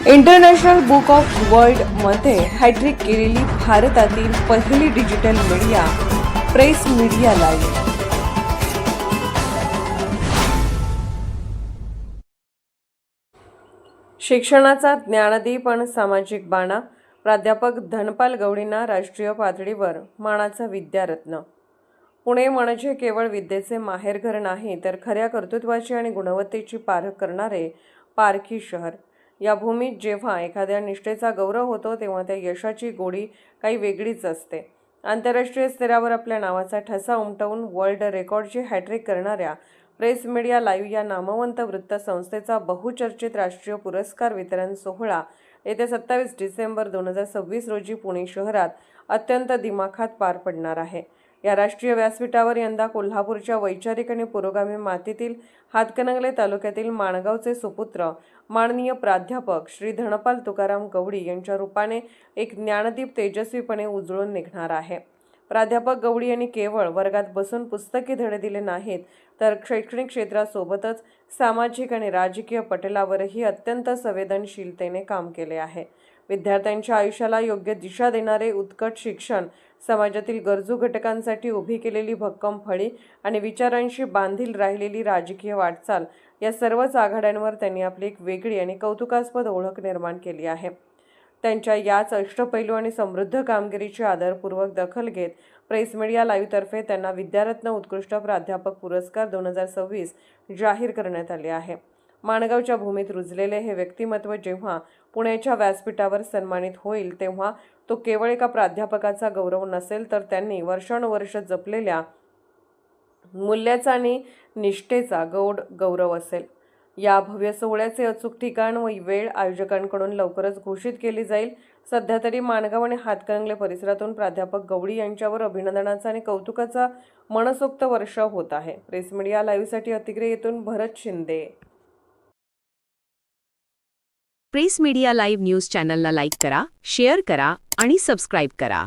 International book of वर्ल्डमध्ये hat trick केलेली भारतातील पहिली digital media press media live. शिक्षणाचा ज्ञानदीप आणि सामाजिक बाणा. प्राध्यापक धनपाल गवळींना राष्ट्रीय पातळीवर मानाचा विद्यारत्न. पुणे म्हणजे केवळ विद्येचे माहेरघर नाही, तर खऱ्या कर्तृत्वाची आणि गुणवत्तेची पारख करणारे पारखी शहर. या भूमीत जेव्हा एखाद्या निष्ठेचा गौरव होतो, तेव्हा त्या यशाची गोडी काही वेगळीच असते. आंतरराष्ट्रीय स्तरावर आपल्या नावाचा ठसा उमटवून वर्ल्ड रेकॉर्डची हॅट्रिक करणाऱ्या प्रेस मीडिया लाईव्ह या नामवंत वृत्तसंस्थेचा बहुचर्चित राष्ट्रीय पुरस्कार वितरण सोहळा येत्या 27 डिसेंबर 2026 रोजी पुणे शहरात अत्यंत दिमाखात पार पडणार आहे. या राष्ट्रीय व्यासपीठावर यंदा कोल्हापूरच्या वैचारिक आणि पुरोगामी मातीतील हातकणंगले तालुक्यातील माणगावचे सुपुत्र माननीय प्राध्यापक श्री धनपाल तुकाराम गवळी यांच्या रूपाने एक ज्ञानदीप तेजस्वीपणे उजळून निघणार आहे. प्राध्यापक गवळी यांनी केवळ वर्गात बसून पुस्तकी धडे दिले नाहीत, तर शैक्षणिक क्षेत्रासोबतच सामाजिक आणि राजकीय पटलावरही अत्यंत संवेदनशीलतेने काम केले आहे. विद्यार्थ्यांच्या आयुष्याला योग्य दिशा देणारे उत्कट शिक्षण, समाजातील गरजू घटकांसाठी उभी केलेली भक्कम फळी आणि विचारांशी बांधील राहिलेली राजकीय वाटचाल या सर्वच आघाड्यांवर त्यांनी आपली एक वेगळी आणि कौतुकास्पद ओळख निर्माण केली आहे. त्यांच्या याच अष्टपैलू आणि समृद्ध कामगिरीची आदरपूर्वक दखल घेत प्रेस मीडिया लाईव्हतर्फे त्यांना विद्यारत्न उत्कृष्ट प्राध्यापक पुरस्कार 2026 जाहीर करण्यात आले आहे. माणगावच्या भूमीत रुजलेले हे व्यक्तिमत्व जेव्हा पुण्याच्या व्यासपीठावर सन्मानित होईल, तेव्हा तो केवळ एका प्राध्यापकाचा गौरव नसेल, तर त्यांनी वर्षानुवर्ष जपलेल्या मूल्याचा आणि निष्ठेचा गौड गौरव असेल. या भव्य सोहळ्याचे अचूक ठिकाण व वेळ आयोजकांकडून लवकरच घोषित केली जाईल. सध्या तरी माणगाव आणि हातकणंगले परिसरातून प्राध्यापक गवळी यांच्यावर अभिनंदनाचा आणि कौतुकाचा मनसोक्त वर्षाव होत आहे. प्रेस मीडिया लाईव्हसाठी अतिग्रे येथून Bharat Shinde. Press media live news चॅनलला लाईक करा, शेअर करा आणि सबस्क्राईब करा.